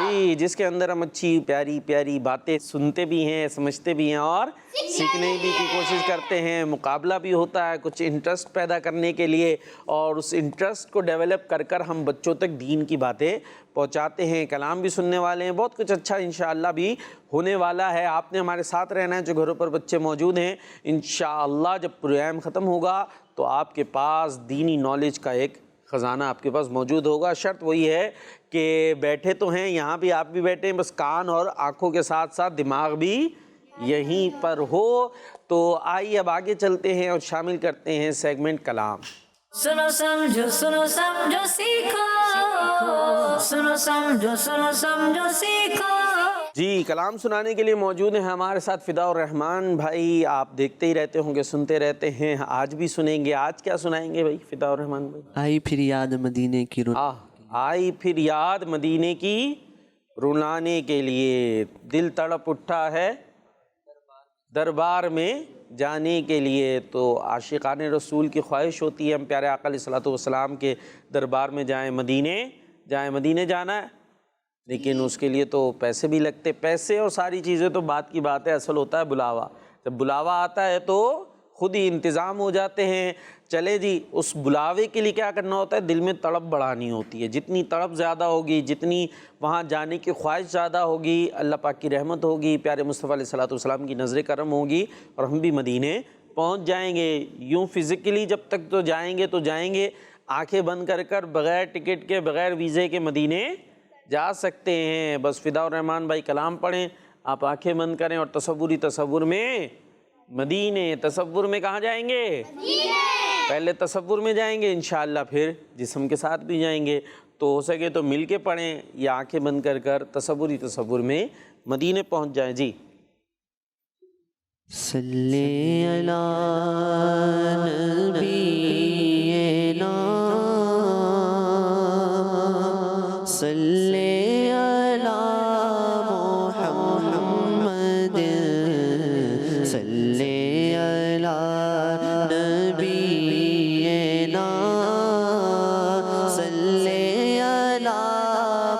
جی جس کے اندر ہم اچھی پیاری پیاری باتیں سنتے بھی ہیں، سمجھتے بھی ہیں اور سیکھنے بھی کی کوشش کرتے ہیں، مقابلہ بھی ہوتا ہے کچھ انٹرسٹ پیدا کرنے کے لیے، اور اس انٹرسٹ کو ڈیولپ کر کر ہم بچوں تک دین کی باتیں پہنچاتے ہیں، کلام بھی سننے والے ہیں، بہت کچھ اچھا انشاءاللہ بھی ہونے والا ہے۔ آپ نے ہمارے ساتھ رہنا ہے، جو گھروں پر بچے موجود ہیں، انشاءاللہ جب پروگرام ختم ہوگا تو آپ کے پاس دینی نالج کا ایک خزانہ آپ کے پاس موجود ہوگا۔ شرط وہی ہے کہ بیٹھے تو ہیں یہاں بھی، آپ بھی بیٹھے ہیں، بس کان اور آنکھوں کے ساتھ ساتھ دماغ بھی یہیں پر ہو۔ تو آئیے اب آگے چلتے ہیں اور شامل کرتے ہیں سیگمنٹ کلام۔ سنو سمجھو سیکھو، سنو سمجھو سیکھو۔ جی کلام سنانے کے لیے موجود ہیں ہمارے ساتھ فدا الرحمان بھائی، آپ دیکھتے ہی رہتے ہوں گے، سنتے رہتے ہیں، آج بھی سنیں گے۔ آج کیا سنائیں گے بھائی فدا الرحمان بھائی؟ آئی پھر یاد مدینے کی آئی پھر یاد مدینے کی رلانے کے لیے، دل تڑپ اٹھا ہے دربار میں جانے کے لیے۔ تو عاشقان رسول کی خواہش ہوتی ہے ہم پیارے آقا علیہ الصلوۃ والسلام کے دربار میں جائیں، مدینے جانا ہے، لیکن اس کے لیے تو پیسے بھی لگتے، پیسے اور ساری چیزیں تو بات کی بات ہے، اصل ہوتا ہے بلاوا۔ جب بلاوا آتا ہے تو خود ہی انتظام ہو جاتے ہیں۔ چلے جی، اس بلاوے کے لیے کیا کرنا ہوتا ہے؟ دل میں تڑپ بڑھانی ہوتی ہے، جتنی تڑپ زیادہ ہوگی، جتنی وہاں جانے کی خواہش زیادہ ہوگی، اللہ پاک کی رحمت ہوگی، پیارے مصطفیٰ علیہ الصلوۃ والسلام کی نظر کرم ہوگی اور ہم بھی مدینے پہنچ جائیں گے۔ یوں فزیکلی جب تک تو جائیں گے، آنکھیں بند کر کر بغیر ٹکٹ کے بغیر ویزے کے مدینے جا سکتے ہیں۔ بس فدا الرحمان بھائی کلام پڑھیں، آپ آنکھیں بند کریں اور تصور میں مدینے، تصور میں کہاں جائیں گے؟ پہلے تصور میں جائیں گے انشاءاللہ، پھر جسم کے ساتھ بھی جائیں گے۔ تو ہو سکے تو مل کے پڑھیں یا آنکھیں بند کر کر تصور میں مدینے پہنچ جائیں۔ جی صلی علی نبینا، صلی علی محمد، صلی علی نبینا، صلی علی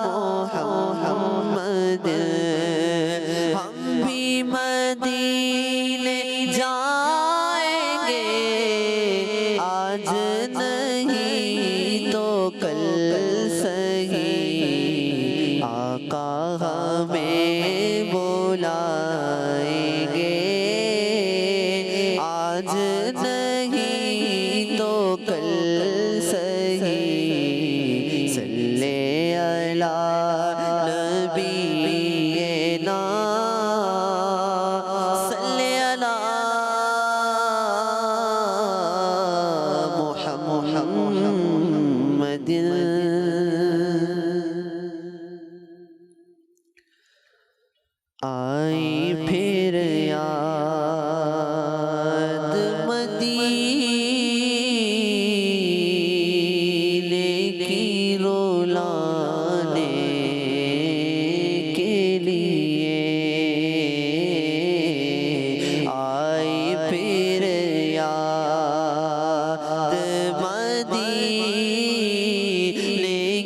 محمد۔ ہم بھی مدینے جائیں گے، آج نہیں تو کل سہی، آقا ہمیں بلائیں گے، آج نہیں تو کل سہی، صلی علی نبینا، صلی علی محمد۔ آئی پھر یاد مدینے کی رلانے کے لیے، آئی پھر یاد مدینے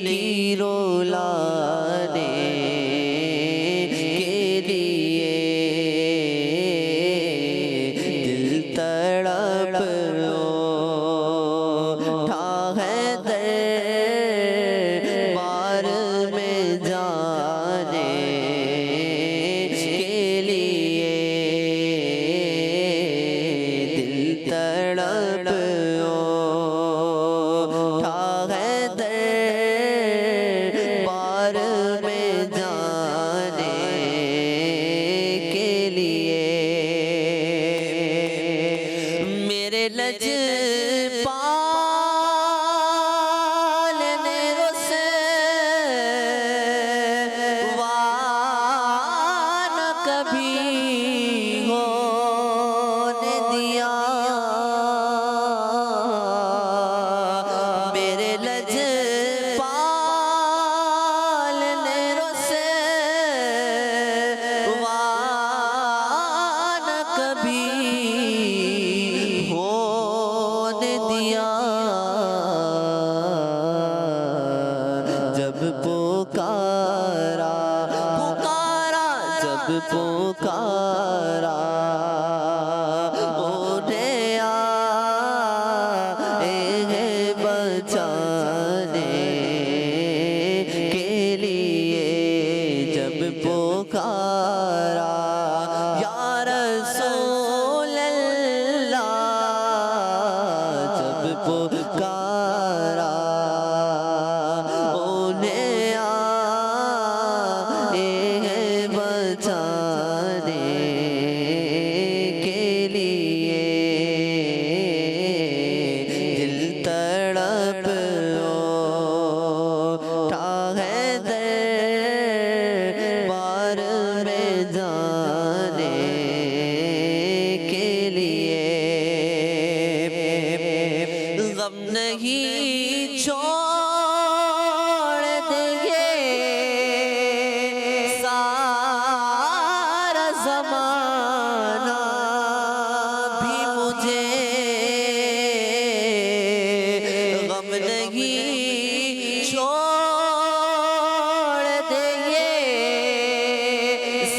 کی رلانے کے لیے، دل تڑپ اٹھا ہے دربار میں جانے کے لیے، دل تڑپ اٹھا ہے دربار میں جانے کے لیے، میرے لجپال نے رسوا نہ کبھی ہونے دیا، میرے لجپال نے رسوا نہ کبھی ہونے دیا۔ پکارا انہیں آئے ہیں بچانے کے لیے دل تڑپ اٹھا ہے دربار میں جانے کے لیے غم نہیں چھوڑ دیں گے سارا زمانہ بھی مجھے غم نہیں چھوڑ دیں گے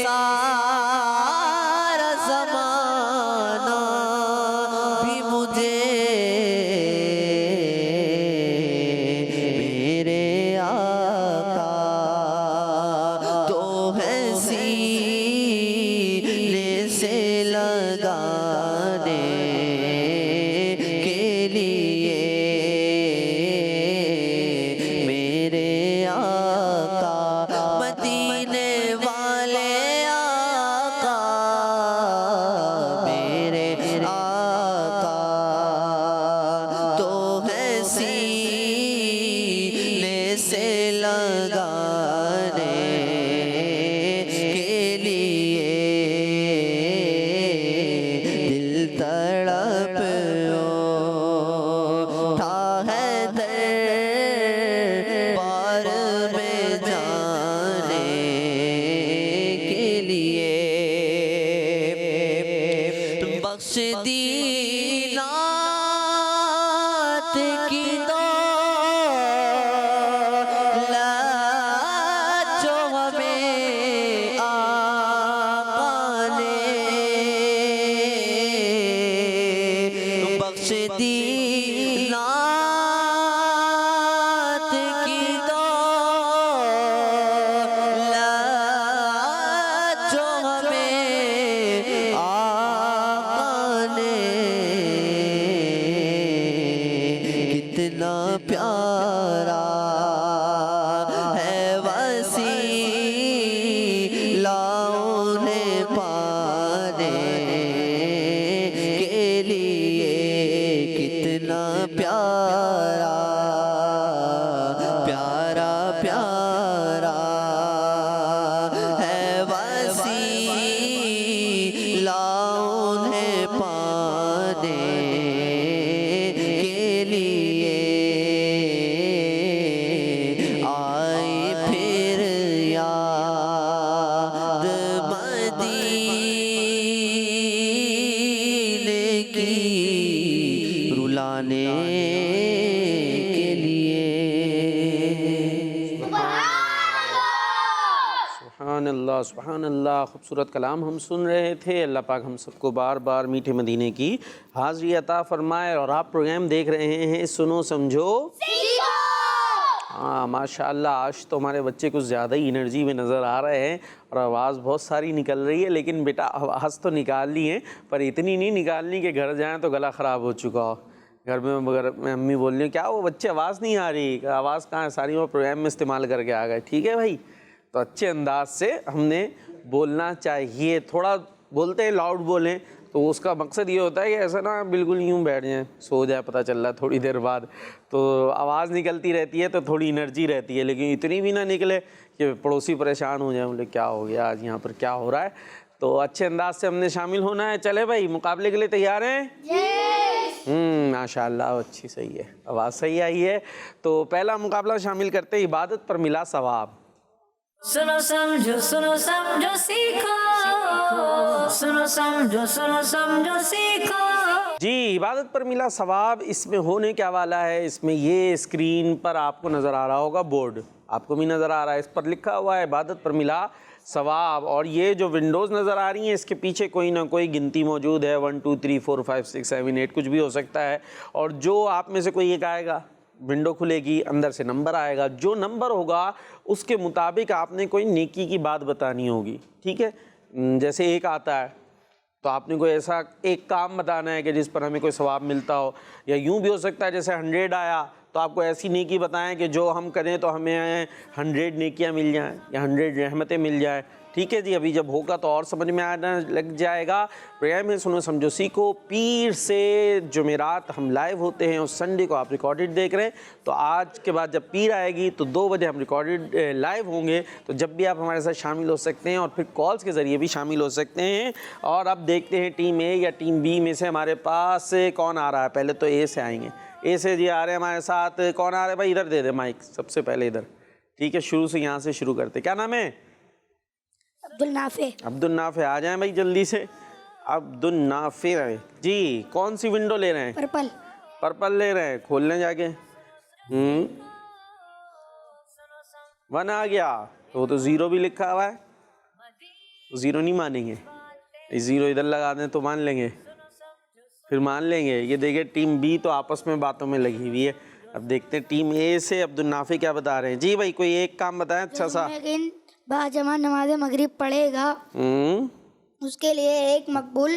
سارا زمانہ بھی مجھے میرے آقا تو ہے سینے سے لگانے کے لیے میرے آقا مدینے والے آقا میرے آقا تو ہے سینے سے لگانے کے لیے دل تڑپ اٹھا ہے دربار میں جانے کے لیے بخش دی نعت کی دولت جو ہمیں آقا نے بخش دی نعت کی دولت جو ہمیں آقا نے کتنا پیارا ہے وسیلہ انہیں پانے کے لیے کتنا پیارا پیارا پیارا ہے وسیلہ انہیں پانے کے لیے آئی پھر یاد مدینے کی رلانے کے لیے سبحان اللہ خوبصورت کلام ہم سن رہے تھے۔ اللہ پاک ہم سب کو بار بار میٹھے مدینے کی حاضری عطا فرمائے۔ اور آپ پروگرام دیکھ رہے ہیں سنو سمجھو ہاں ماشاءاللہ آج تو ہمارے بچے کچھ زیادہ ہی انرجی میں نظر آ رہے ہیں اور آواز بہت ساری نکل رہی ہے، لیکن بیٹا آواز تو نکال لی ہے پر اتنی نہیں نکالنی کہ گھر جائیں تو گلا خراب ہو چکا ہو۔ گھر میں امی بول رہی ہیں کیا وہ بچے آواز نہیں آ رہی، آواز کہاں ہے، ساری وہ پروگرام میں استعمال کر کے آ گئے۔ ٹھیک ہے بھائی، تو اچھے انداز سے ہم نے بولنا چاہیے، تھوڑا بولتے ہیں لاؤڈ بولیں تو اس کا مقصد یہ ہوتا ہے کہ ایسا نہ بالکل یوں بیٹھ جائیں، سو جائے پتہ چل رہا ہے تھوڑی دیر بعد، تو آواز نکلتی رہتی ہے تو تھوڑی انرجی رہتی ہے، لیکن اتنی بھی نہ نکلے کہ پڑوسی پریشان ہو جائیں، بولے کیا ہو گیا آج یہاں پر کیا ہو رہا ہے۔ تو اچھے انداز سے ہم نے شامل ہونا ہے۔ چلے بھائی مقابلے کے لیے تیار ہیں؟ ماشاءاللہ اچھی صحیح ہے، آواز صحیح آئی ہے۔ تو پہلا مقابلہ شامل کرتے عبادت پر ملا ثواب۔ سنو سمجھو سیکھو، سنو سمجھو سیکھو۔ جی عبادت پر ملا ثواب، اس میں ہونے کیا والا ہے، اس میں یہ اسکرین پر آپ کو نظر آ رہا ہوگا بورڈ، آپ کو بھی نظر آ رہا ہے، اس پر لکھا ہوا ہے عبادت پر ملا ثواب، اور یہ جو ونڈوز نظر آ رہی ہیں اس کے پیچھے کوئی نہ کوئی گنتی موجود ہے، 1 2 3 4 5 6 7 8 کچھ بھی ہو سکتا ہے، اور جو آپ میں سے کوئی ایک آئے گا، ونڈو کھلے گی، اندر سے نمبر آئے گا، جو نمبر ہوگا اس کے مطابق آپ نے کوئی نیکی کی بات بتانی ہوگی، ٹھیک ہے؟ جیسے ایک آتا ہے تو آپ نے کوئی ایسا ایک کام بتانا ہے کہ جس پر ہمیں کوئی ثواب ملتا ہو، یا یوں بھی ہو سکتا ہے جیسے 100 آیا تو آپ کو ایسی نیکی بتائیں کہ جو ہم کریں تو ہمیں 100 نیکیاں مل جائیں یا 100 رحمتیں مل جائیں. ٹھیک ہے جی، ابھی جب ہوگا تو اور سمجھ میں آنا لگ جائے گا. پروگرام میں سنو سمجھو سیکھو پیر سے جمعرات ہم لائیو ہوتے ہیں اور سنڈے کو آپ ریکارڈڈ دیکھ رہے ہیں. تو آج کے بعد جب پیر آئے گی تو 2 بجے ہم ریکارڈڈ لائیو ہوں گے، تو جب بھی آپ ہمارے ساتھ شامل ہو سکتے ہیں اور پھر کالز کے ذریعے بھی شامل ہو سکتے ہیں. اور اب دیکھتے ہیں ٹیم اے یا ٹیم بی میں سے ہمارے پاس کون آ رہا ہے. پہلے تو اے سے آئیں گے. اے سے جی آ رہے ہیں ہمارے ساتھ. کون آ رہے ہیں بھائی؟ ادھر دے دے مائک سب سے پہلے ادھر. ٹھیک ہے، شروع سے یہاں سے شروع کرتے. کیا نام ہے؟ عبدالنافع. عبدالنافع. آ جائیں بھائی جلدی سے. عبدالنافع جی، کون سی ونڈو لے رہے ہیں؟ پرپل. پرپل لے رہے ہیں. کھول لیں جا کے. 1 آ گیا تو وہ تو 0 بھی لکھا ہوا ہے. 0 نہیں مانیں گے. 0 ادھر لگا دیں تو مان لیں گے، پھر مان لیں گے. یہ دیکھیں ٹیم بی تو آپس میں باتوں میں لگی ہوئی ہے. اب دیکھتے ہیں ٹیم اے سے عبدالنافع کیا بتا رہے ہیں. جی بھائی کوئی ایک کام بتائیں اچھا سا. باجماعت نماز مغرب پڑھے گا اس کے لیے ایک مقبول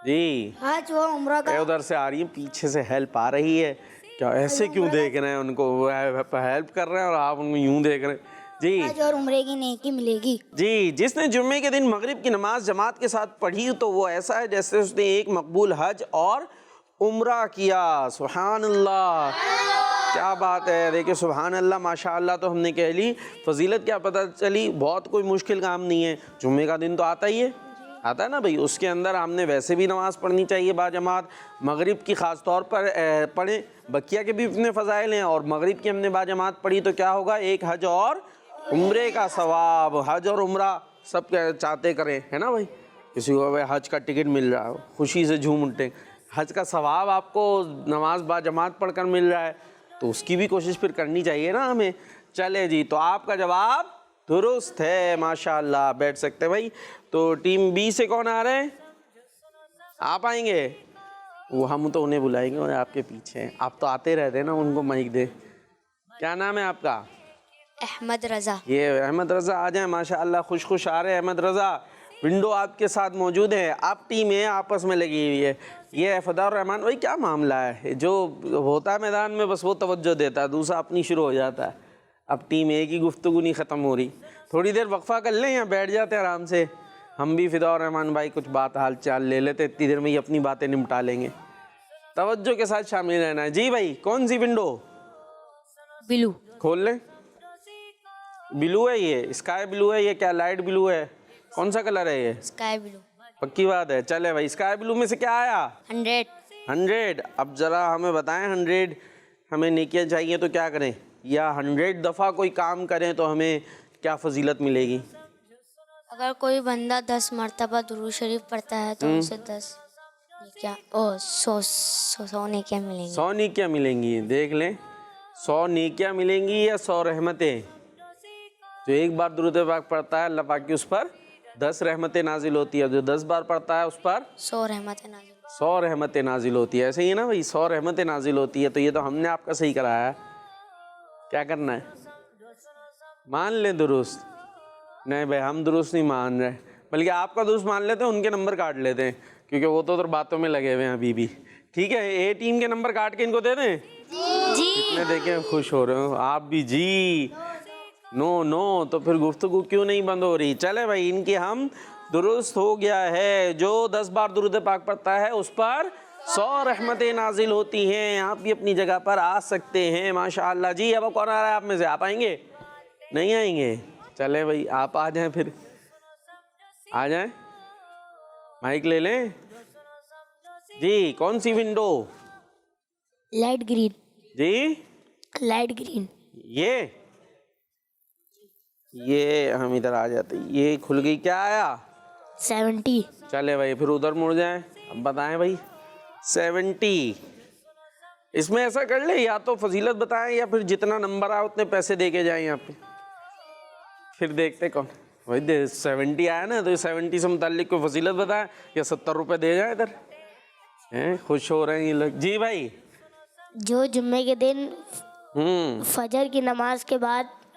جی حج و عمرہ کا. ادھر سے آ رہی ہے، پیچھے سے ہیلپ آ رہی ہے. کیا ایسے کیوں دیکھ رہے ہیں ان کو؟ وہ ہیلپ کر رہے ہیں اور آپ ان کو یوں دیکھ رہے ہیں. جی حج اور عمرے کی نیکی ملے گی. جی، جس نے جمعے کے دن مغرب کی نماز جماعت کے ساتھ پڑھی تو وہ ایسا ہے جیسے اس نے ایک مقبول حج اور عمرہ کیا. سبحان اللہ، کیا بات ہے. دیکھیں سبحان اللہ، ماشاء اللہ تو ہم نے کہہ لی. فضیلت کیا پتہ چلی؟ بہت کوئی مشکل کام نہیں ہے. جمعے کا دن تو آتا ہی ہے، آتا ہے نا بھائی. اس کے اندر ہم نے ویسے بھی نماز پڑھنی چاہیے باجماعت. مغرب کی خاص طور پر پڑھیں. بقیہ کے بھی اتنے فضائل ہیں، اور مغرب کی ہم نے باجماعت پڑھی تو کیا ہوگا؟ ایک حج اور عمرے کا ثواب. حج اور عمرہ سب چاہتے کریں، ہے نا بھائی. کسی کو حج کا ٹکٹ مل رہا ہے، خوشی سے جھوم اٹھیں. حج کا ثواب آپ کو نماز باجماعت پڑھ کر مل رہا ہے تو اس کی بھی کوشش پھر کرنی چاہیے نا ہمیں. چلے جی، تو آپ کا جواب درست ہے ماشاء اللہ. بیٹھ سکتے ہیں بھائی. تو ٹیم بی سے کون آ رہے ہیں؟ آپ آئیں گے؟ وہ ہم تو انہیں بلائیں گے اور آپ کے پیچھے ہیں. آپ تو آتے رہتے ہیں نا، ان کو مائک دے. کیا نام ہے آپ کا؟ احمد رضا. یہ احمد رضا آ جائیں. ماشاء اللہ خوش آ رہے ہیں احمد رضا. ونڈو آپ کے ساتھ موجود ہے. آپ ٹیم ہے آپس میں لگی ہوئی ہے. یہ ہے فدا الرحمان. بھائی کیا معاملہ ہے؟ جو ہوتا ہے میدان میں بس وہ توجہ دیتا ہے، دوسرا اپنی شروع ہو جاتا ہے. اب ٹیم اے کی گفتگو نہیں ختم ہو رہی. تھوڑی دیر وقفہ کر لیں یا بیٹھ جاتے ہیں آرام سے. ہم بھی فدا الرحمان بھائی کچھ بات حال چال لے لیتے، اتنی دیر میں ہی اپنی باتیں نمٹا لیں گے. توجہ کے ساتھ شامل رہنا ہے. جی بھائی کون سی ونڈو؟ بلو. کھول لیں. بلو ہے، یہ اسکائی بلو ہے. یہ کیا لائٹ بلو ہے؟ کون سا کلر ہے یہ؟ Sky blue. پکی بات ہے. چلے بھائی، اسکائی بلو میں سے کیا آیا؟ 100. اب ذرا ہمیں بتائیں 100 ہمیں نیکیاں چاہیے تو کیا کریں؟ یا 100 دفعہ کوئی کام کریں تو ہمیں کیا فضیلت ملے گی؟ اگر کوئی بندہ 10 مرتبہ درود شریف پڑھتا ہے تو اسے 100 نیکیاں ملیں گی. 100 نیکیاں ملیں گی. دیکھ لیں 100 نیکیاں ملیں گی یا 100 رحمتیں. جو ایک بار درود پاک پڑھتا ہے اللہ پاک کی اس پر 10 رحمتیں نازل ہوتی ہے. جو 10 بار پڑھتا ہے اس پر 100 رحمتیں نازل. 100 رحمتیں نازل ہوتی ہے. ایسے ہی ہے نا بھائی، 100 رحمتیں نازل ہوتی ہے. تو یہ تو ہم نے آپ کا صحیح کرایا ہے. کیا کرنا ہے؟ مان لیں درست. نہیں بھائی ہم درست نہیں مان رہے، بلکہ آپ کا درست مان لیتے ہیں، ان کے نمبر کاٹ لیتے ہیں کیونکہ وہ تو ادھر باتوں میں لگے ہوئے ہیں ابھی بھی. ٹھیک ہے، اے ٹیم کے نمبر کاٹ کے ان کو دے دیں. کتنے دیکھیں خوش ہو رہے ہو آپ بھی. جی نو تو پھر گفتگو کیوں نہیں بند ہو رہی؟ چلے بھائی ان کی ہم درست ہو گیا ہے. جو 10 بار درود پاک پڑھتا ہے اس پر 100 رحمتیں نازل ہوتی ہیں. آپ بھی اپنی جگہ پر آ سکتے ہیں ماشاء اللہ. جی اب کون آ رہا ہے آپ میں سے؟ آپ آئیں گے؟ نہیں آئیں گے؟ چلے بھائی آپ آ جائیں، پھر آ جائیں، مائک لے لیں. جی کون سی ونڈو؟ Light green. جی لائٹ گرین. یہ ہم ادھر آ جاتے. یہ کھل گئی. کیا آیا؟ 70. چلے بھائی پھر ادھر مڑ جائیں. اب بتائیں بھائی 70. اس میں ایسا کر لیں، یا تو فضیلت بتائیں یا پھر جتنا نمبر آئے اتنے پیسے دے کے جائیں. یہاں پہ پھر دیکھتے کون بھائی 70 آیا نا، تو 70 سے متعلق کوئی فضیلت بتائیں یا 70 روپے دے جائیں. ادھر خوش ہو رہے ہیں یہ لوگ. جی بھائی جو جمعے کے دن فجر کی نماز کے بعد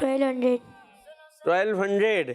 1200।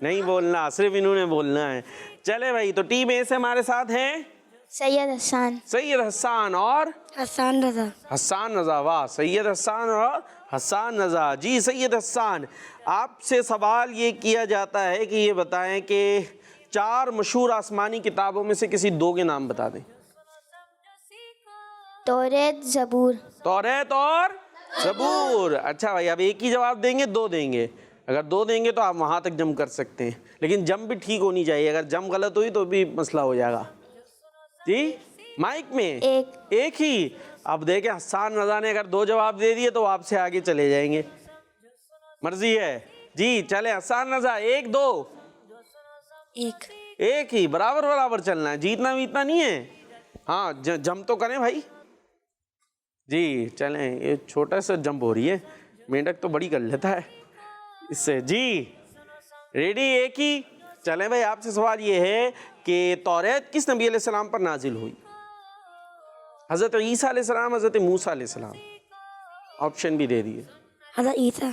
نہیں بولنا، صرف انہوں نے بولنا ہے. چلے بھائی، تو ٹیم اے سے ہمارے ساتھ ہیں سید حسان. سید حسان اور حسان رضا. حسان رضا. واہ، سید حسان اور حسان رضا. جی سید حسان، آپ سے سوال یہ کیا جاتا ہے کہ یہ بتائیں کہ 4 مشہور آسمانی کتابوں میں سے کسی 2 کے نام بتا دیں. توریت، زبور. توریت اور زبور. اچھا بھائی، اب ایک ہی جواب دیں گے 2 دیں گے؟ اگر 2 دیں گے تو آپ وہاں تک جم کر سکتے ہیں، لیکن جم بھی ٹھیک ہونی چاہیے. اگر جم غلط ہوئی تو بھی مسئلہ ہو جائے گا. جی مائک میں ایک ہی. اب دیکھیں حسان رضا نے اگر 2 جواب دے دیے تو آپ سے آگے چلے جائیں گے، مرضی ہے. جی چلے حسان رضا، 1 2 ایک ہی، برابر برابر چلنا ہے، جیتنا ویتنا نہیں ہے. ہاں جم تو کریں بھائی. جی چلیں، یہ چھوٹا سا جمپ ہو رہی ہے، مینڈک تو بڑی کر لیتا ہے اس سے. جی ریڈی، ایک ہی. چلیں بھائی، آپ سے سوال یہ ہے کہ توریت کس نبی علیہ السلام پر نازل ہوئی؟ حضرت عیسیٰ علیہ السلام، حضرت موسیٰ علیہ السلام؟ آپشن بھی دے دیے. حضرت عیسیٰ.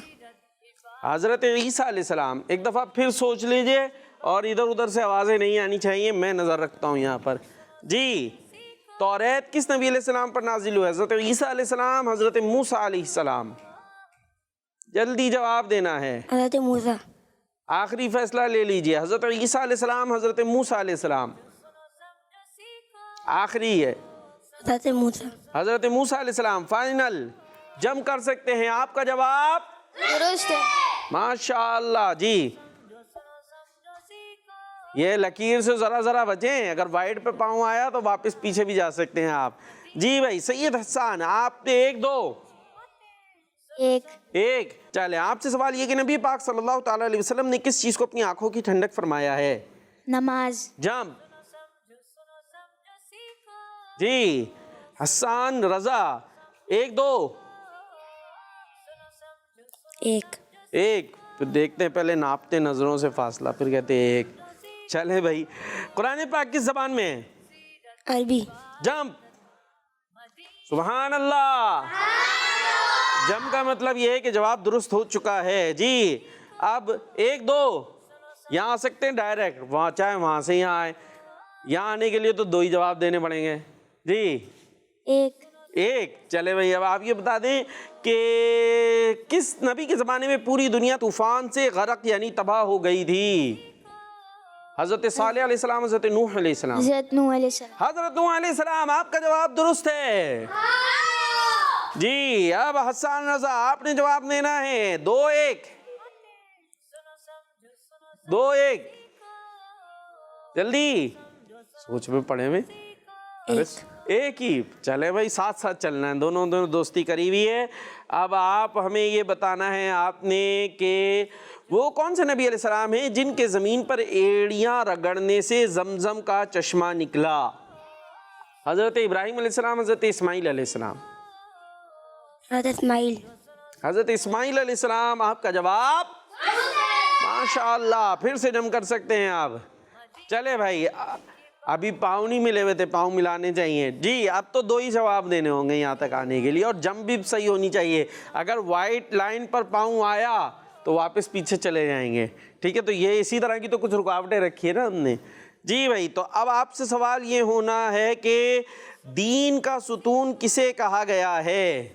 حضرت عیسیٰ علیہ السلام. ایک دفعہ پھر سوچ لیجئے، اور ادھر ادھر سے آوازیں نہیں آنی چاہیے، میں نظر رکھتا ہوں یہاں پر. جی توریت کس نبی علیہ السلام پر نازل ہوئی؟ حضرت عیسیٰ علیہ السلام، حضرت موسیٰ علیہ السلام؟ جلدی جواب دینا ہے. حضرت موسیٰ. آخری فیصلہ لے لیجئے، حضرت عیسیٰ علیہ السلام، حضرت موسیٰ علیہ السلام؟ آخری ہے حضرت موسیٰ. حضرت موسیٰ علیہ السلام. فائنل جم کر سکتے ہیں، آپ کا جواب درست ہے. ماشاءاللہ. جی یہ لکیر سے ذرا بچیں، اگر وائٹ پہ پاؤں آیا تو واپس پیچھے بھی جا سکتے ہیں آپ. جی بھائی سید حسان، آپ نے 1 2 ایک. چلے آپ سے سوال یہ کہ نبی پاک صلی اللہ تعالیٰ علیہ وسلم نے کس چیز کو اپنی آنکھوں کی ٹھنڈک فرمایا ہے؟ نماز. جمپ. جی حسان رضا، 1 2 ایک. پھر دیکھتے ہیں، پہلے ناپتے نظروں سے فاصلہ، پھر کہتے ہیں 1. چلے بھائی، قرآن پاک کس زبان میں ہے؟ عربی. جمپ. سبحان اللہ. جم کا مطلب یہ ہے کہ جواب درست ہو چکا ہے. جی اب 1 2 یہاں آ سکتے ہیں ڈائریکٹ، وہاں چاہے وہاں سے یہاں آئے. یہاں آنے کے لیے تو 2 ہی جواب دینے پڑیں گے. جی ایک. چلے بھائی، اب آپ یہ بتا دیں کہ کس نبی کے زمانے میں پوری دنیا طوفان سے غرق یعنی تباہ ہو گئی تھی؟ حضرت صالح علیہ السلام، حضرت نوح علیہ السلام؟ حضرت نوح علیہ السلام. حضرت نوح علیہ السلام. آپ کا جواب درست ہے. جی اب حسان رضا، آپ نے جواب دینا ہے. 2 1 جلدی سوچ میں پڑے میں. ایک ہی. چلے بھائی، ساتھ ساتھ چلنا ہے، دونوں دوستی قریبی ہے. اب آپ ہمیں یہ بتانا ہے آپ نے کہ وہ کون سے نبی علیہ السلام ہیں جن کے زمین پر ایڑیاں رگڑنے سے زمزم کا چشمہ نکلا؟ حضرت ابراہیم علیہ السلام، حضرت اسماعیل علیہ السلام؟ حضرت اسماعیل. حضرت اسماعیل علیہ السلام. آپ کا جواب ماشاءاللہ. پھر سے جم کر سکتے ہیں آپ. چلے بھائی، ابھی پاؤں نہیں ملے ہوئے تھے، پاؤں ملانے چاہیے. جی اب تو 2 ہی جواب دینے ہوں گے یہاں تک آنے کے لیے، اور جم بھی صحیح ہونی چاہیے. اگر وائٹ لائن پر پاؤں آیا تو واپس پیچھے چلے جائیں گے. ٹھیک ہے، تو یہ اسی طرح کی تو کچھ رکاوٹیں رکھی ہے نا ہم نے. جی بھائی، تو اب آپ سے سوال یہ ہونا ہے کہ دین کا ستون کسے کہا گیا ہے؟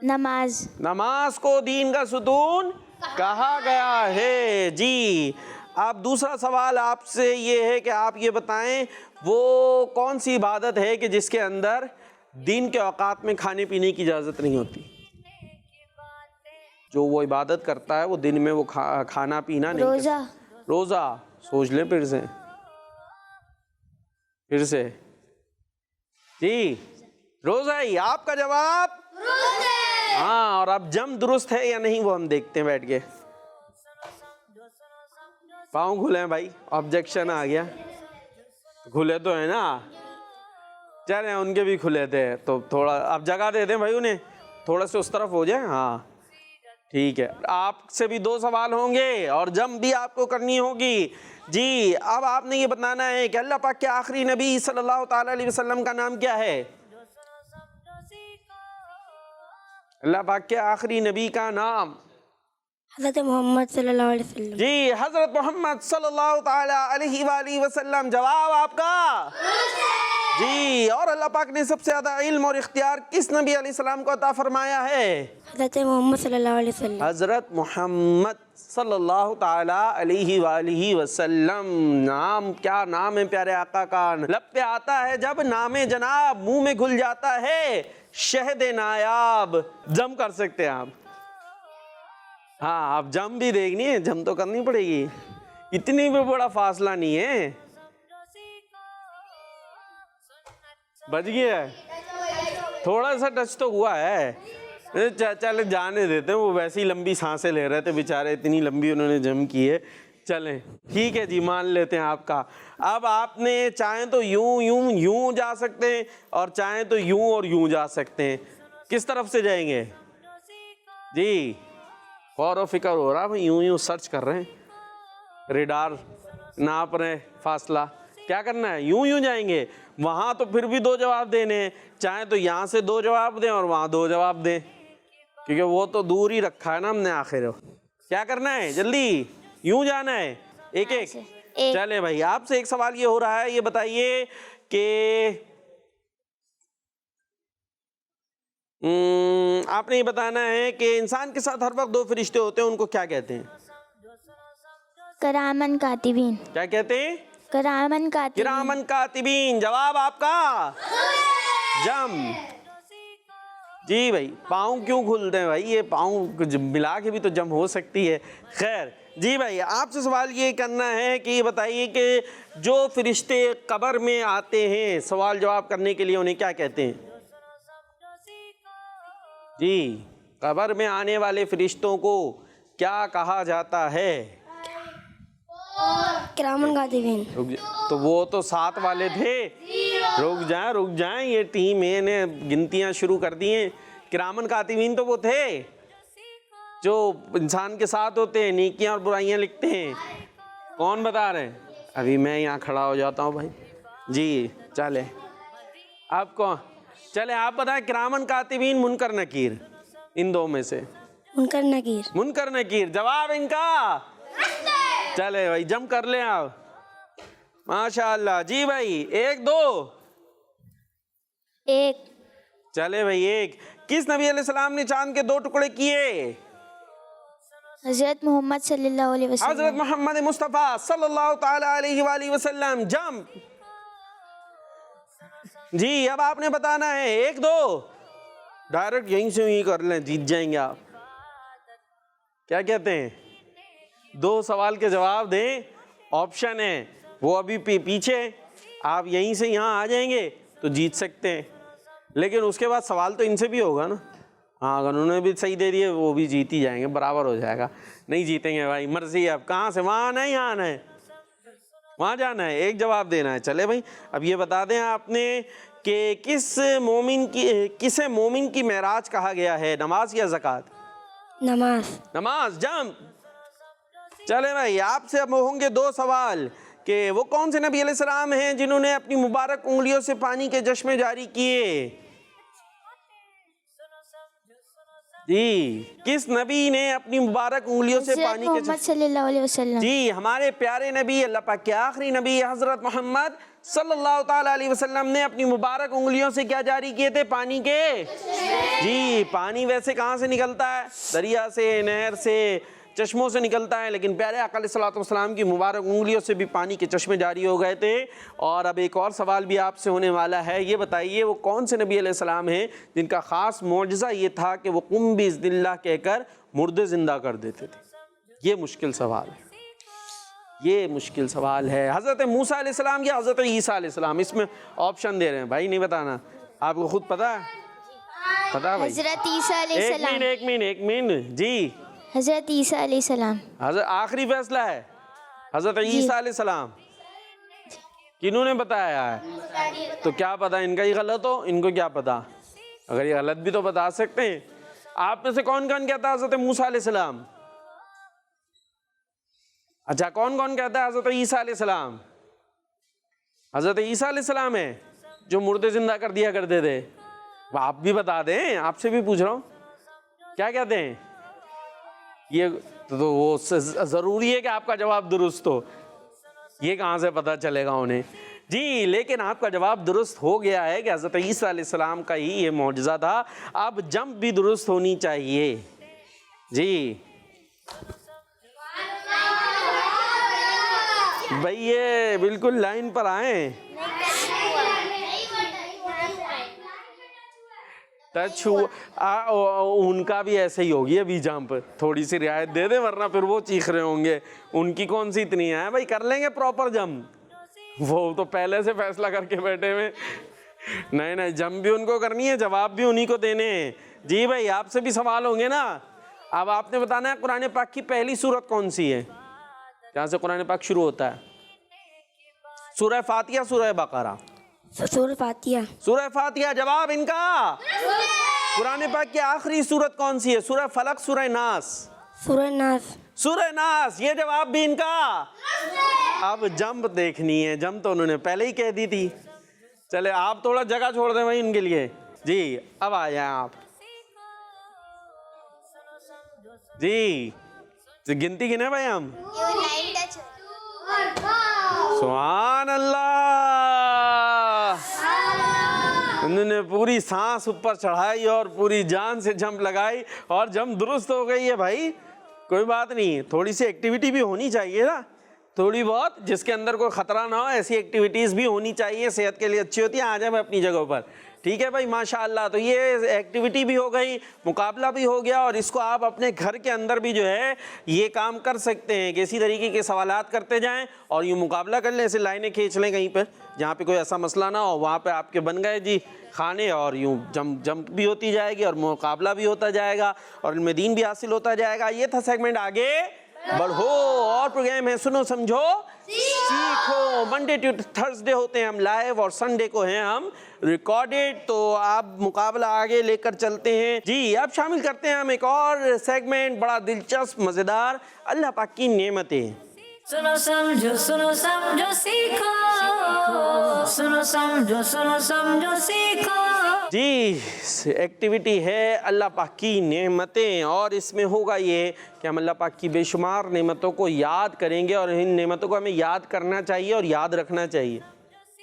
نماز. نماز کو دین کا ستون کہا گیا ہے. جی اب دوسرا سوال آپ سے یہ ہے کہ آپ یہ بتائیں وہ کون سی عبادت ہے کہ جس کے اندر دن کے اوقات میں کھانے پینے کی اجازت نہیں ہوتی؟ جو وہ عبادت کرتا ہے وہ دن میں وہ کھانا پینا نہیں. روزہ. روزہ. سوچ لیں پھر سے. جی روزہ ہی. آپ کا جواب ہاں. اور اب جم درست ہے یا نہیں وہ ہم دیکھتے ہیں بیٹھ کے. پاؤں کھلے ہیں بھائی، آبجیکشن آ گیا. کھلے تو ہیں نا، چلیں ان کے بھی کھلے تھے تو تھوڑا اب جگہ دے دیں بھائی انہیں، تھوڑا سے اس طرف ہو جائے. ہاں ٹھیک ہے. آپ سے بھی 2 سوال ہوں گے اور جم بھی آپ کو کرنی ہوگی. جی اب آپ نے یہ بتانا ہے کہ اللہ پاک کے آخری نبی صلی اللہ تعالیٰ علیہ وسلم کا نام کیا ہے؟ اللہ پاک کے آخری نبی کا نام حضرت محمد صلی اللہ علیہ وسلم. جی حضرت محمد صلی اللہ تعالی علیہ وآلہ وسلم. جواب آپ کا جی. اور اللہ پاک نے سب سے زیادہ علم اور اختیار کس نبی علیہ السلام کو عطا فرمایا ہے؟ حضرت محمد صلی اللہ علیہ وسلم. حضرت محمد صلی اللہ تعالی علیہ وآلہ وسلم. نام کیا نام ہے پیارے آقا کا. لب پہ آتا ہے جب نام جناب، منہ میں گھل جاتا ہے شہد نایاب. جم کر سکتے ہیں آپ. ہاں آپ جم بھی دیکھنی ہے، جم تو کرنی پڑے گی، اتنی بھی بڑا فاصلہ نہیں ہے. بچ گیا ہے، تھوڑا سا ٹچ تو ہوا ہے. چلے جانے دیتے ہیں، وہ ویسے ہی لمبی سانسیں لے رہے تھے بیچارے، اتنی لمبی انہوں نے جم کی ہے. چلیں ٹھیک ہے جی، مان لیتے ہیں آپ کا. اب آپ نے چاہیں تو یوں جا سکتے ہیں، اور چاہیں تو یوں اور یوں جا سکتے ہیں. کس طرف سے جائیں گے جی؟ غور و فکر ہو رہا ہے، یوں سرچ کر رہے ہیں، ریڈار ناپ رہے فاصلہ. کیا کرنا ہے؟ یوں جائیں گے. وہاں تو پھر بھی 2 جواب دینے ہیں، چاہیں تو یہاں سے 2 جواب دیں اور وہاں 2 جواب دیں، کیونکہ وہ تو دور ہی رکھا ہے نا ہم نے. آخر کیا کرنا ہے؟ جلدی یوں جانا ہے، ایک ایک. چلے بھائی آپ سے ایک سوال یہ ہو رہا ہے، یہ بتائیے کہ آپ نے یہ بتانا ہے کہ انسان کے ساتھ ہر وقت 2 فرشتے ہوتے ہیں، ان کو کیا کہتے ہیں؟ کرامن کاتبین. کیا کہتے ہیں؟ کرامن کاتبین. کرامن کاتبین. جواب آپ کا جم. جی بھائی پاؤں کیوں کھلتے ہیں بھائی؟ یہ پاؤں ملا کے بھی تو جم ہو سکتی ہے. خیر جی بھائی آپ سے سوال یہ کرنا ہے کہ یہ بتائیے کہ جو فرشتے قبر میں آتے ہیں سوال جواب کرنے کے لیے، انہیں کیا کہتے ہیں؟ جی قبر میں آنے والے فرشتوں کو کیا کہا جاتا ہے؟ کرامن کاتبین. تو وہ تو 7 والے تھے. رک جائیں یہ ٹیم اے نے گنتیاں شروع کر دی ہیں. کرامن کاتبین تو وہ تھے جو انسان کے ساتھ ہوتے ہیں، نیکیاں اور برائیاں لکھتے ہیں. کون بتا رہے ہیں؟ ابھی میں یہاں کھڑا ہو جاتا ہوں بھائی. جی چلے آپ کون؟ چلے آپ بتائیں کرامن کاتبین منکر نکیر، ان 2 میں سے. منکر نکیر. جواب ان کا چلے بھائی جم کر لیں آپ. ماشاء اللہ. جی بھائی 1 2 1. چلے بھائی 1. کس نبی علیہ السلام نے چاند کے 2 ٹکڑے کیے؟ حضرت محمد صلی اللہ علیہ وسلم. حضرت محمد مصطفیٰ صلی اللہ تعالی علیہ وآلہ وسلم. جم. جی اب آپ نے بتانا ہے 1 2. ڈائریکٹ یہیں سے ہی کر لیں، جیت جائیں گے آپ. کیا کہتے ہیں؟ 2 سوال کے جواب دیں. آپشن ہے وہ ابھی پیچھے، آپ یہیں سے یہاں آ جائیں گے تو جیت سکتے ہیں. لیکن اس کے بعد سوال تو ان سے بھی ہوگا نا. ہاں اگر انہوں نے بھی صحیح دے دیے وہ بھی جیت ہی جائیں گے، برابر ہو جائے گا. نہیں جیتیں گے بھائی، مرضی ہے. اب کہاں سے؟ وہاں آنا ہے یہاں آنا ہے؟ وہاں جانا ہے. 1 جواب دینا ہے. چلے بھائی اب یہ بتا دیں آپ نے کہ کسے مومن کی معراج کہا گیا ہے؟ نماز یا زکوٰۃ؟ نماز. جم. چلے بھائی آپ سے اب ہوں گے 2 سوال کہ وہ کون سے نبی علیہ السلام ہیں جنہوں نے اپنی مبارک انگلیوں سے پانی کے چشمے جاری کیے؟ جی کس نبی نے اپنی مبارک انگلیوں سے پانی کے محمد صلی اللہ علیہ وسلم. جی ہمارے پیارے نبی، اللہ پاک کے آخری نبی حضرت محمد صلی اللہ تعالیٰ علیہ وسلم نے اپنی مبارک انگلیوں سے کیا جاری کیے تھے؟ پانی کے. جی پانی ویسے کہاں سے نکلتا ہے؟ دریا سے، نہر سے، چشموں سے نکلتا ہے، لیکن پیارے آقا علیہ الصلوۃ والسلام کی مبارک انگلیوں سے بھی پانی کے چشمے جاری ہو گئے تھے. اور اب ایک اور سوال بھی آپ سے ہونے والا ہے. یہ بتائیے وہ کون سے نبی علیہ السلام ہیں جن کا خاص معجزہ یہ تھا کہ وہ قم بإذن اللہ کہہ کر مردے زندہ کر دیتے تھے؟ یہ مشکل سوال ہے. یہ مشکل سوال ہے. حضرت موسیٰ علیہ السلام یا حضرت عیسیٰ علیہ السلام؟ اس میں آپشن دے رہے ہیں بھائی، نہیں بتانا. آپ کو خود پتا ہے؟ پتا بھائی؟ حضرت عیسیٰ علیہ السلام. ایک منٹ. جی حضرت عیسیٰ علیہ السلام. حضرت آخری فیصلہ ہے حضرت عیسیٰ علیہ السلام. کنہوں نے بتایا ہے؟ تو کیا پتا ان کا ہی غلط ہو؟ ان کو کیا پتا؟ اگر یہ غلط بھی تو بتا سکتے ہیں. آپ میں سے کون کون کہتا ہے حضرت موسیٰ علیہ السلام؟ اچھا کون کون کہتا ہے حضرت عیسیٰ علیہ السلام؟ حضرت عیسیٰ علیہ السلام ہے جو مردے زندہ کر دیا کرتے تھے. آپ بھی بتا دیں، آپ سے بھی پوچھ رہا ہوں. کیا کہتے ہیں؟ یہ تو وہ ضروری ہے کہ آپ کا جواب درست ہو. یہ کہاں سے پتہ چلے گا انہیں؟ جی لیکن آپ کا جواب درست ہو گیا ہے کہ حضرت عیسیٰ علیہ السلام کا ہی یہ معجزہ تھا. اب جمپ بھی درست ہونی چاہیے. جی بھائی یہ بالکل لائن پر آئیں. ٹچ ان کا بھی ایسے ہی ہوگی ابھی جمپ. تھوڑی سی رعایت دے دیں ورنہ پھر وہ چیخ رہے ہوں گے. ان کی کون سی اتنی ہے بھائی, کر لیں گے پراپر جمپ. وہ تو پہلے سے فیصلہ کر کے بیٹھے ہوئے. نہیں جمپ بھی ان کو کرنی ہے, جواب بھی انہی کو دینے ہیں. جی بھائی آپ سے بھی سوال ہوں گے نا. اب آپ نے بتانا ہے قرآن پاک کی پہلی سورت کون سی ہے, جہاں سے قرآن پاک شروع ہوتا ہے. سورہ فاتحہ, سورہ بقرہ؟ سورہ فاتحہ. سورہ فاتحہ. جواب ان کا. قرآن پاک کی آخری سورت کون سی ہے؟ سورہ فلق, سورہ ناس؟ سورہ ناس. سورہ ناس. یہ جواب بھی ان کا. اب جمپ دیکھنی ہے, جمپ تو انہوں نے پہلے ہی کہہ دی تھی. چلے آپ تھوڑا جگہ چھوڑ دیں بھائی ان کے لیے. جی اب آ جائیں آپ. جی گنتی گنے بھائی ہم. سبحان اللہ. انہوں نے پوری سانس اوپر چڑھائی اور پوری جان سے جمپ لگائی اور جمپ درست ہو گئی ہے. بھائی کوئی بات نہیں, تھوڑی سی ایکٹیویٹی بھی ہونی چاہیے نا, تھوڑی بہت, جس کے اندر کوئی خطرہ نہ ہو. ایسی ایکٹیویٹیز بھی ہونی چاہیے, صحت کے لیے اچھی ہوتی ہیں. آ جائیں اپنی جگہوں پر. ٹھیک ہے بھائی, ماشاءاللہ. تو یہ ایکٹیویٹی بھی ہو گئی, مقابلہ بھی ہو گیا, اور اس کو آپ اپنے گھر کے اندر بھی جو ہے یہ کام کر سکتے ہیں کہ اسی طریقے کے سوالات کرتے جائیں اور یہ مقابلہ کر لیں. ایسے لائنیں کھینچ لیں کہیں پہ جہاں پہ کوئی ایسا مسئلہ نہ ہو, وہاں پہ آپ کے بن گئے جی کھانے, اور یوں جمپ بھی ہوتی جائے گی اور مقابلہ بھی ہوتا جائے گا اور علم دین بھی حاصل ہوتا جائے گا. یہ تھا سیگمنٹ آگے بڑھو. اور پروگرام ہے سنو سمجھو سیکھو. منڈے ٹو تھرسڈے ہوتے ہیں ہم لائیو, اور سنڈے کو ہیں ہم ریکارڈڈ. تو آپ مقابلہ آگے لے کر چلتے ہیں. جی اب شامل کرتے ہیں ہم ایک اور سیگمنٹ, بڑا دلچسپ مزیدار, اللہ پاک کی نعمتیں. سنو سمجھو سیکھو. سنو سمجھو سیکھو. جی ایکٹیویٹی ہے اللہ پاک کی نعمتیں, اور اس میں ہوگا یہ کہ ہم اللہ پاک کی بے شمار نعمتوں کو یاد کریں گے, اور ان نعمتوں کو ہمیں یاد کرنا چاہیے اور یاد رکھنا چاہیے.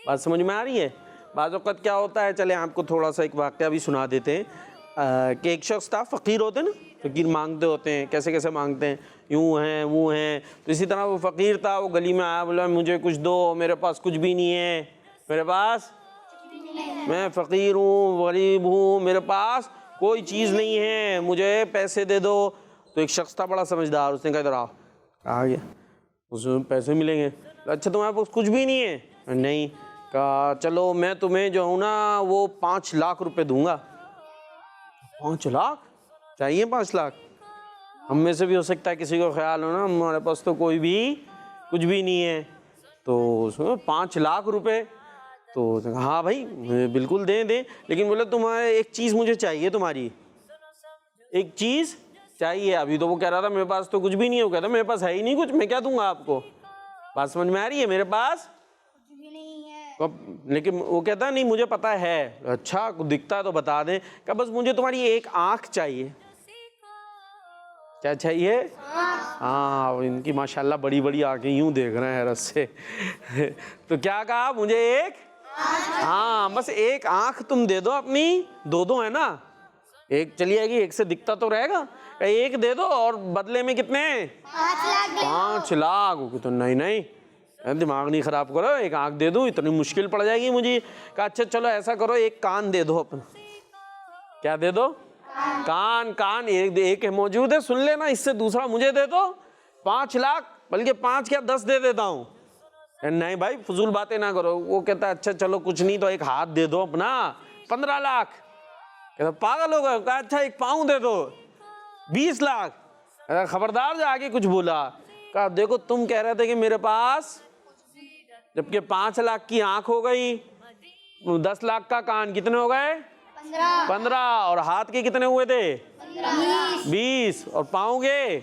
بات سمجھ میں آ رہی ہے؟ بعض اوقات کیا ہوتا ہے, چلے آپ کو تھوڑا سا ایک واقعہ بھی سنا دیتے ہیں کہ ایک شخص تھا, فقیر ہوتے ہیں نا, فقیر مانگتے ہوتے ہیں, کیسے کیسے مانگتے ہیں, یوں ہیں وہ ہیں. تو اسی طرح وہ فقیر تھا, وہ گلی میں آیا, بولا مجھے کچھ دو, میرے پاس کچھ بھی نہیں ہے, میرے پاس, میں فقیر ہوں, غریب ہوں, میرے پاس کوئی چیز نہیں ہے, مجھے پیسے دے دو. تو ایک شخص تھا بڑا سمجھدار, اس نے کہا ادھر آؤ. آ گیا, اس میں پیسے ملیں گے. اچھا تمہارے پاس کچھ بھی نہیں ہے؟ نہیں. کہا چلو میں تمہیں جو ہوں نا وہ 5 لاکھ روپے دوں گا. 5 لاکھ چاہیے؟ 5 لاکھ ہم میں سے بھی ہو سکتا ہے کسی کو خیال ہو نا, ہمارے پاس تو کوئی بھی کچھ بھی نہیں ہے. تو 5 لاکھ روپے. تو ہاں بھائی بالکل دیں, لیکن بولے تمہارے ایک چیز مجھے چاہیے, تمہاری ایک چیز چاہیے. ابھی تو وہ کہہ رہا تھا میرے پاس تو کچھ بھی نہیں ہے, وہ کہتا میرے پاس ہے ہی نہیں کچھ, میں کیا دوں گا آپ کو. بات سمجھ میں آ رہی ہے؟ میرے پاس کچھ بھی نہیں ہے. لیکن وہ کہتا نہیں مجھے پتا ہے. اچھا دکھتا ہے تو بتا دیں. کہ بس مجھے تمہاری ایک آنکھ چاہیے. کیا چاہیے؟ ہاں ان کی ماشاءاللہ بڑی بڑی آنکھیں, یوں دیکھ رہے ہیں حیرت سے. تو کیا کہا, مجھے ایک, ہاں بس ایک آنکھ تم دے دو اپنی, 2 ہے نا, ایک چلی جائے گی, ایک سے دکھتا تو رہے گا. ایک دے دو اور بدلے میں کتنے؟ 5 لاکھ. تو نہیں دماغ نہیں خراب کرو, ایک آنکھ دے دوں, اتنی مشکل پڑ جائے گی مجھے. کہا اچھا چلو ایسا کرو, ایک کان دے دو اپنا. کیا دے دو؟ کان ایک موجود ہے, سن لینا, اس سے دوسرا مجھے دے دو. 5 لاکھ, بلکہ 5 کیا 10 دے دیتا ہوں. نہیں بھائی فضول باتیں نہ کرو. وہ کہتا ہے اچھا چلو کچھ نہیں تو ایک ہاتھ دے دو اپنا, 15 لاکھ. کہتا پاگل ہو گئے. کہا اچھا ایک پاؤں دے دو, 20 لاکھ. خبردار جو آگے کچھ بولا. کہا دیکھو تم کہہ رہے تھے کہ میرے پاس, جبکہ 5 لاکھ کی آنکھ ہو گئی, 10 لاکھ کا کان, کتنے ہو گئے؟ 15. اور ہاتھ کے کتنے ہوئے تھے؟ 20. اور پاؤں کے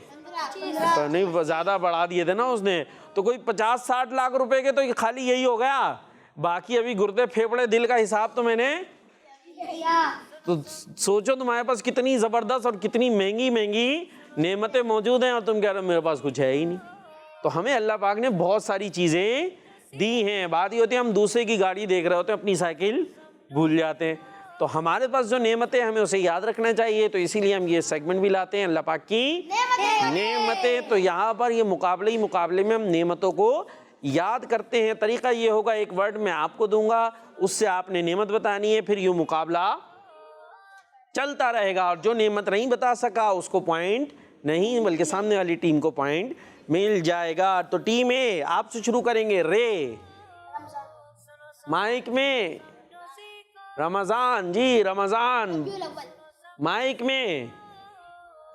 نہیں, زیادہ بڑھا دیے تھے نا اس نے. تو کوئی 50-60 لاکھ روپے کے تو خالی یہی ہو گیا. باقی ابھی گردے پھیپڑے دل کا حساب تو میں نے. تو سوچو تمہارے پاس کتنی زبردست اور کتنی مہنگی نعمتیں موجود ہیں اور تم کہہ رہے ہو میرے پاس کچھ ہے ہی نہیں. تو ہمیں اللہ پاک نے بہت ساری چیزیں دی ہیں. بات یہ ہوتی ہے ہم دوسرے کی گاڑی دیکھ رہے ہوتے ہیں, اپنی سائیکل بھول جاتے ہیں. تو ہمارے پاس جو نعمتیں ہمیں اسے یاد رکھنا چاہیے, تو اسی لیے ہم یہ سیگمنٹ بھی لاتے ہیں اللہ پاک کی نعمتیں. تو یہاں پر یہ مقابلے میں ہم نعمتوں کو یاد کرتے ہیں. طریقہ یہ ہوگا, ایک ورڈ میں آپ کو دوں گا, اس سے آپ نے نعمت بتانی ہے, پھر یوں مقابلہ چلتا رہے گا, اور جو نعمت نہیں بتا سکا اس کو پوائنٹ نہیں بلکہ سامنے والی ٹیم کو پوائنٹ مل جائے گا. تو ٹیم اے آپ سے شروع کریں گے. رے مائک میں, رمضان جی رمضان مائک میں.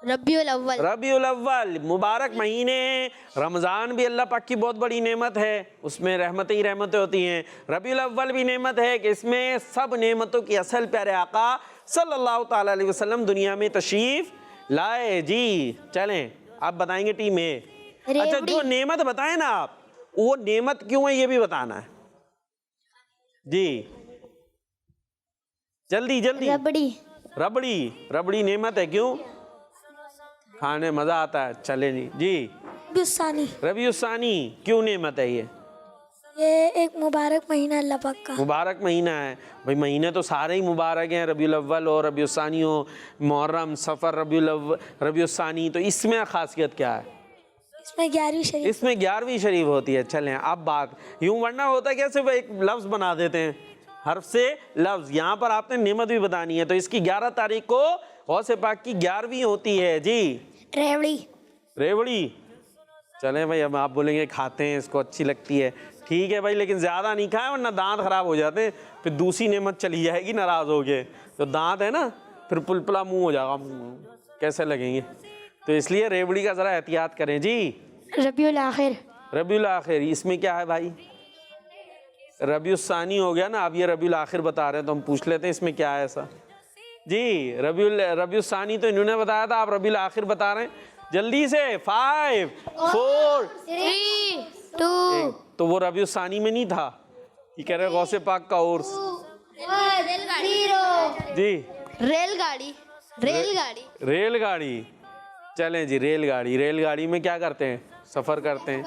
ربیع الاول. ربیع الاول مبارک مہینے ہیں. رمضان بھی اللہ پاک کی بہت بڑی نعمت ہے, اس میں رحمتیں ہی رحمتیں ہوتی ہیں. ربیع الاول بھی نعمت ہے کہ اس میں سب نعمتوں کی اصل پیارے آقا صلی اللہ تعالیٰ علیہ وسلم دنیا میں تشریف لائے. جی چلیں آپ بتائیں گے ٹیم اے. اچھا جو نعمت بتائیں نا آپ, وہ نعمت کیوں ہے یہ بھی بتانا ہے. جی جلدی جلدی. ربڑی نعمت ہے, کیوں؟ کھانے مزہ آتا ہے. چلے جی. جی ربیع الثانی کیوں نعمت ہے یہ ایک مبارک مہینہ اللہ پاک کا. مبارک مہینہ ہے بھائی, مہینے تو سارے ہی مبارک ہیں, ربیع الاول ہو, ربیع الثانی ہو, محرم, صفر, ربیع الثانی. تو اس میں خاصیت کیا ہے؟ اس میں 11ویں شریف. اس میں 11ویں شریف ہوتی ہے. چلیں اب بات یوں, ورنہ ہوتا ہے کہ صرف ایک لفظ بنا دیتے ہیں, حرف سے لفظ. یہاں پر آپ نے نعمت بھی بتانی ہے, تو اس کی 11 تاریخ کو غوث پاک کی 11ویں ہوتی ہے. جی ریوڑی. چلیں بھائی, اب آپ بولیں گے کھاتے ہیں, اس کو اچھی لگتی ہے, ٹھیک ہے بھائی, لیکن زیادہ نہیں کھائیں ورنہ دانت خراب ہو جاتے ہیں, پھر دوسری نعمت چلی جائے گی ناراض ہو کے. تو دانت ہے نا, پھر پلپلا منہ ہو جائے گا, کیسے لگیں گے. تو اس لیے ریوڑی کا ذرا احتیاط کریں. جی ربیع الاخر. اس میں کیا ہے بھائی؟ ربیع الثانی ہو گیا نا, اب یہ ربیع الاخر بتا رہے ہیں تو ہم پوچھ لیتے ہیں اس میں کیا ہے ایسا. جی ربیع الثانی تو انہوں نے بتایا تھا, آپ ربیع الاخر بتا رہے ہیں. جلدی سے 5 4 3 2. تو وہ ربیع الثانی میں نہیں تھا, یہ کہہ رہے غوث پاک کا عرس. جی ریل گاڑی. چلیں جی ریل گاڑی میں کیا کرتے ہیں؟ سفر کرتے ہیں,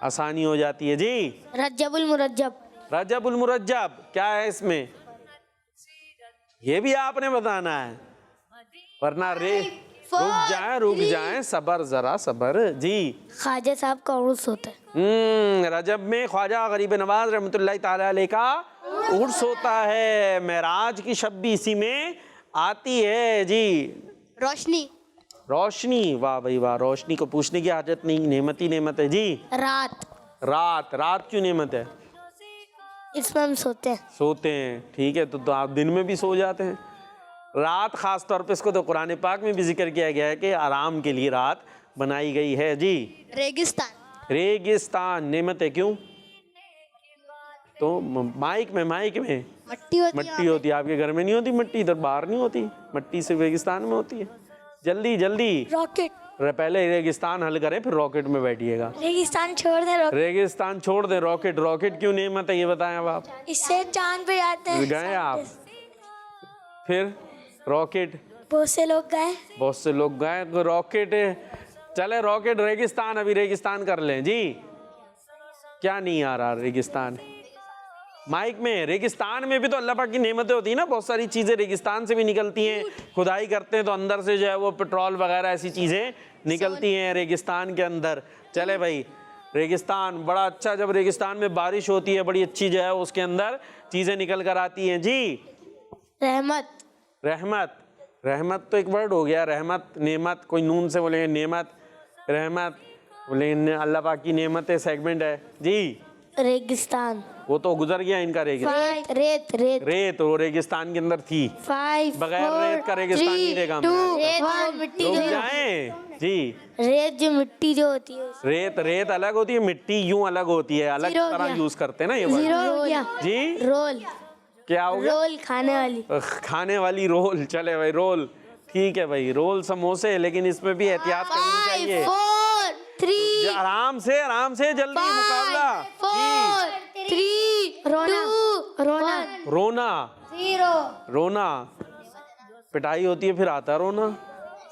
آسانی ہو جاتی ہے. جی رجب المرجب کیا ہے اس میں؟ یہ بھی آپ نے بتانا ہے, ورنہ رک جائیں صبر ذرا صبر. جی خواجہ صاحب کا عرس ہوتا ہے. رجب میں خواجہ غریب نواز رحمۃ اللہ تعالیٰ علیہ کا عرس ہوتا ہے. معراج کی شب بھی اسی میں آتی ہے. جی روشنی. واہ بھائی واہ, روشنی کو پوچھنے کی حاجت نہیں, نعمت ہی نعمت ہے. جی رات کیوں نعمت ہے؟ اس میں ہم سوتے ہیں. ٹھیک ہے, تو آپ دن میں بھی سو جاتے ہیں. رات خاص طور پہ اس کو تو قرآن پاک میں بھی ذکر کیا گیا ہے کہ آرام کے لیے رات بنائی گئی ہے. جی ریگستان نعمت ہے, کیوں؟ تو مائک میں مٹی ہوتی ہے. آپ کے گھر میں نہیں ہوتی مٹی, ادھر باہر نہیں ہوتی مٹی, صرف ریگستان میں ہوتی ہے. جلدی راکٹ. پہلے ریگستان حل کریں پھر راکٹ میں بیٹھیے گا. ریگستان چھوڑ دیں. راکٹ کیوں نعمت ہے یہ بتائیں اب آپ. اس سے چاند پہ جاتے ہیں. گئے آپ, پھر راکٹ بہت سے لوگ گئے. راکٹ چلے, راکٹ ریگستان, ابھی ریگستان کر لیں. جی کیا نہیں آ رہا ریگستان مائک میں؟ ریگستان میں بھی تو اللہ پاک کی نعمتیں ہوتی ہیں نا, بہت ساری چیزیں ریگستان سے بھی نکلتی ہیں. کھدائی کرتے ہیں تو اندر سے جو ہے وہ پیٹرول وغیرہ ایسی چیزیں نکلتی ہیں ریگستان کے اندر. چلے بھائی, ریگستان بڑا اچھا, جب ریگستان میں بارش ہوتی ہے بڑی اچھی جو ہے اس کے اندر چیزیں نکل کر آتی ہیں. جی رحمت تو ایک ورڈ ہو گیا. رحمت نعمت, کوئی نون سے بولیں گے نعمت, رحمت بولیں اللہ پاک کی نعمت سیگمنٹ ہے. جی ریگستان وہ تو گزر گیا ان کا. ریت وہ ریگستان کے اندر تھی, بغیر ریت کا ریگستان نہیں دیکھا. رک جائیں. جی ریت جو مٹی جو ہوتی ہے, ریت الگ ہوتی ہے, مٹی یوں الگ ہوتی ہے, الگ طرح یوز کرتے ہیں نا یہ ورڈ. جی رول. کیا ہو گیا؟ رول کھانے والی رول. چلے بھائی رول ٹھیک ہے بھائی, رول سموسے, لیکن اس میں بھی احتیاط کرنی چاہیے. 4 3 آرام سے جلدی مقابلہ. 4 3 رونا پٹائی ہوتی ہے پھر آتا رونا.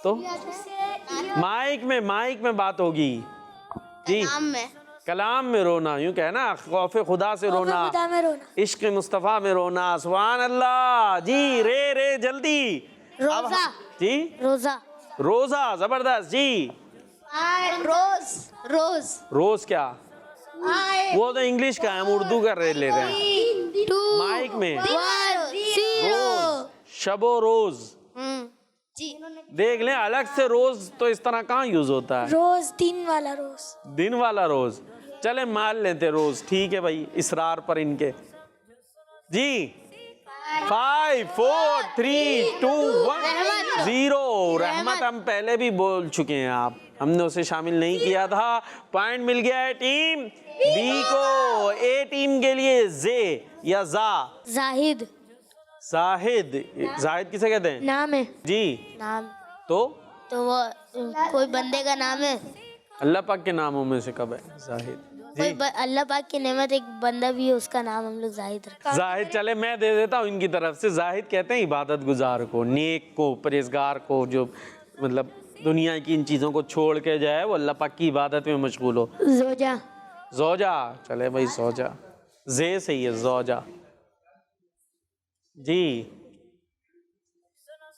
تو مائک میں بات ہوگی جی. کلام میں رونا، یوں کہنا خوف خدا سے رونا، خدا میں رونا، عشق مصطفیٰ میں رونا. سبحان اللہ جی. رے جلدی. روزہ، جی روزہ، روزہ، زبردست جی. روز کیا؟ وہ تو انگلش کا ہے، ہم اردو کا لے رہے ہیں. مائک میں روز، شب و روز. دیکھ لیں الگ سے روز تو اس طرح کہاں یوز ہوتا ہے. روز، دن والا روز. دن والا روز. چلے مان لیتے روز، ٹھیک ہے بھائی، اصرار پر ان کے. جی 5 4 3 2 1 0. رحمت ہم پہلے بھی بول چکے ہیں، آپ ہم نے اسے شامل نہیں کیا تھا. پوائنٹ مل گیا ہے ٹیم بی کو. اے ٹیم کے لیے زے یا زا. زاہد، زاہد. زاہد کسے کہتے ہیں؟ نام ہے. جی نام تو وہ کوئی بندے کا نام ہے. اللہ پاک کے ناموں میں سے کب ہے زاہد؟ جی اللہ پاک کی نعمت ایک بندہ بھی ہے، اس کا نام ہم لوگ زاہد رکھا. زاہد. چلے میں دے دیتا ہوں ان کی طرف سے. زاہد کہتے ہیں عبادت گزار کو، نیک کو، پرہیزگار کو، جو مطلب دنیا کی ان چیزوں کو چھوڑ کے جائے وہ اللہ پاک کی عبادت میں مشغول ہو. زوجہ، زوجہ. چلے بھائی زوجہ. زے صحیح ہے، زوجہ. جی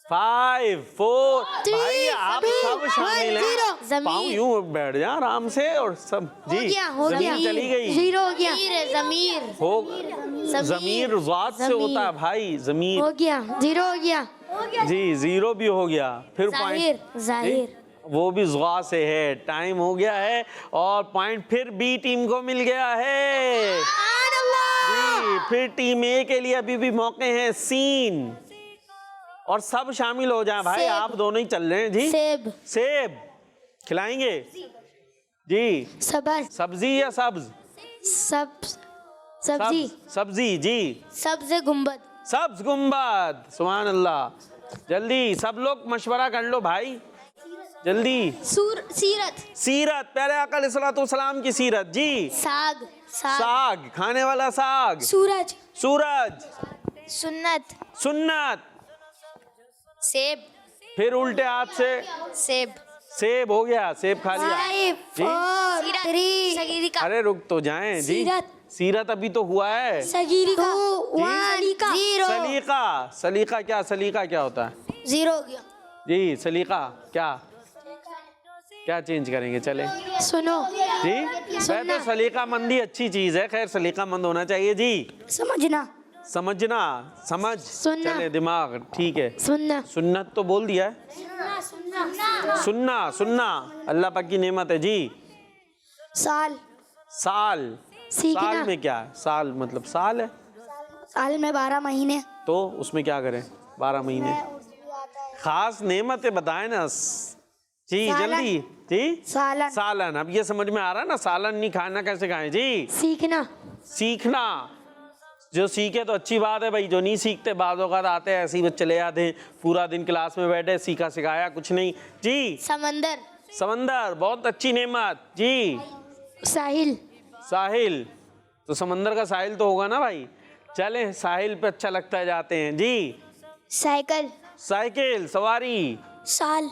5 4 بھائی آپ سب شامل ہیں. پاؤں یوں بیٹھ جا آرام سے اور سب. جی زمین چلی گئی. زیرو ہو گیا. ضمیر ہو ضمیر ذات سے ہوتا ہے بھائی. ضمیر ہو گیا. زیرو ہو گیا. جی زیرو بھی ہو گیا. پھر پوائنٹ ظاہر وہ بھی ذوا سے ہے. ٹائم ہو گیا ہے اور پوائنٹ پھر بی ٹیم کو مل گیا ہے. جی پھر ٹیم اے کے لیے ابھی بھی موقع ہیں. سین اور سب شامل ہو جائیں بھائی. آپ دونوں ہی چل رہے ہیں. جی سیب، سیب کھلائیں گے. جی صبر، سبزی یا سبز؟ سبزی، سبزی. جی سبز گنبد، سبز گنبد. سبحان اللہ. جلدی سب لوگ مشورہ کر لو بھائی، جلدی. سیرت، سیرت، پیارے آقا علیہ الصلوۃ والسلام کی سیرت. جی ساگ، ساگ، کھانے والا ساگ. سورج، سورج. سنت، سنت. سیب، پھر الٹے ہاتھ سے سیب، سیب ہو گیا. سیب کھا لیا. 5 4 3 ارے رک تو جائیں. جی سیرت ابھی تو ہوا ہے. 2 1 سلیقہ. سلیقہ کیا؟ سلیقہ کیا ہوتا ہے؟ 0 ہو گیا. جی سلیقہ کیا چینج کریں گے؟ چلے سنو، جی ویسے سلیقہ مندی اچھی چیز ہے، خیر سلیقہ مند ہونا چاہیے. جی سمجھنا، سمجھنا، سمجھ، سننا، چلے دماغ. ٹھیک ہے. سننا، سنت تو بول دیا ہے. سننا اللہ پاک کی نعمت ہے. جی سال، سال. سیکھنا. سال میں کیا ہے؟ سال مطلب سال ہے سال میں 12 مہینے. تو اس میں کیا کریں؟ 12 مہینے. خاص نعمتیں بتائیں نا. جی جلدی. جی سالن، سالن. اب یہ سمجھ میں آ رہا ہے نا. سالن نہیں کھانا کیسے کھائیں؟ جی سیکھنا، سیکھنا. جو سیکھے تو اچھی بات ہے بھائی. جو نہیں سیکھتے بعض اوقات آتے ہیں ایسے ہی چلے جاتے ہیں، پورا دن کلاس میں بیٹھے، سیکھا سکھایا کچھ نہیں. جی سمندر، سمندر، بہت اچھی نعمت. جی ساحل، ساحل. تو سمندر کا ساحل تو ہوگا نا بھائی. چلیں ساحل پہ اچھا لگتا ہے جاتے ہیں. جی سائیکل، سائیکل، سواری. سال،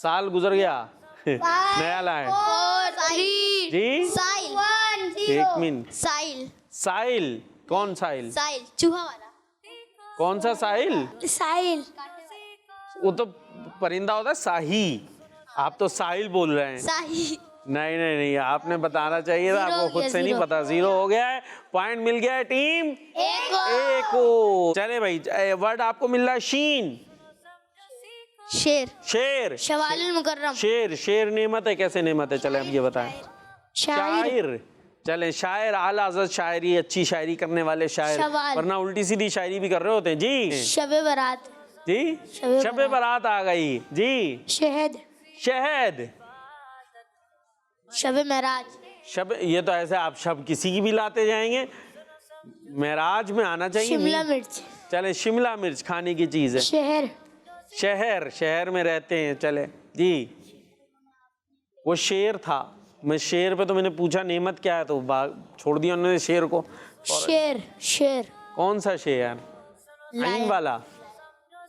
سال گزر گیا نیا لائے. 4 3 جی سائل 1 0 ایک منٹ. سائل، ساحل کون ساحل؟ سائل چوہا والا. کون سا ساحل؟ سائل وہ تو پرندہ ہوتا ہے ساہی. آپ تو ساحل بول رہے ہیں. ساہی. نہیں آپ نے بتانا چاہیے تھا. آپ کو خود سے نہیں پتا. 0 ہو گیا ہے. پوائنٹ مل گیا ہے ٹیم اے کو. چلے بھائی ورڈ آپ کو مل رہا ہے شین. شیر، شیر. شوال المکرم، شیر نعمت ہے. کیسے نعمت ہے؟ چلے اب یہ بتائیں. شاعر، شاعر. چلیں شاعر، اعلیٰ حضرت شاعری، اچھی شاعری کرنے والے شاعر، شوال. ورنہ الٹی سیدھی شاعری بھی کر رہے ہوتے ہیں. جی شب برات، جی شب برات آ گئی. جی شہد، شہد. شب معراج، شب یہ تو ایسے آپ شب کسی کی بھی لاتے جائیں گے. معراج میں آنا چاہیے. شملہ مرچ، چلے شملہ مرچ کھانے کی چیز ہے. شہر، شہر میں رہتے ہیں. چلے جی وہ شیر تھا. میں شیر پہ تو میں نے پوچھا نعمت کیا ہے تو چھوڑ دیا انہوں نے شیر کو. شیر، کون سا شیر؟ عین والا.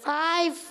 5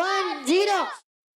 1 0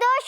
2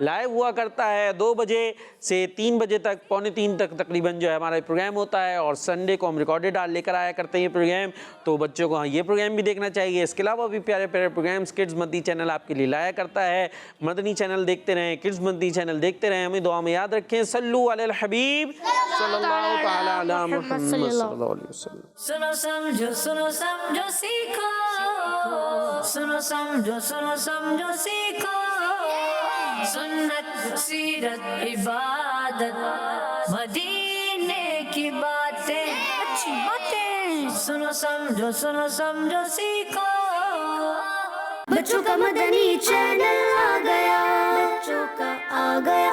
لائیو ہوا کرتا ہے 2 بجے سے 3 بجے تک، 2:45 تک تقریباً جو ہے ہمارا پروگرام ہوتا ہے، اور سنڈے کو ہم ریکارڈڈ لے کر آیا کرتے ہیں یہ پروگرام، تو بچوں کو یہ پروگرام بھی دیکھنا چاہیے۔ اس کے علاوہ بھی پیارے پیارے پروگرامز کڈز مدنی چینل آپ کے لیے لایا کرتا ہے۔ مدنی چینل دیکھتے رہیں، کڈز مدنی چینل دیکھتے رہیں، ہمیں دعا میں یاد رکھیں۔ صلو علی الحبیب صلی اللہ تعالی علی محمد صلی اللہ علیہ وسلم۔ سنو سمجھو سیکھو، سنو سمجھو سیکھو، سنت سیرت عبادت مدینے کی باتیں، اچھی باتیں، سنو سمجھو سیکھو۔ بچوں کا مدنی چینل آ گیا، بچوں کا آ گیا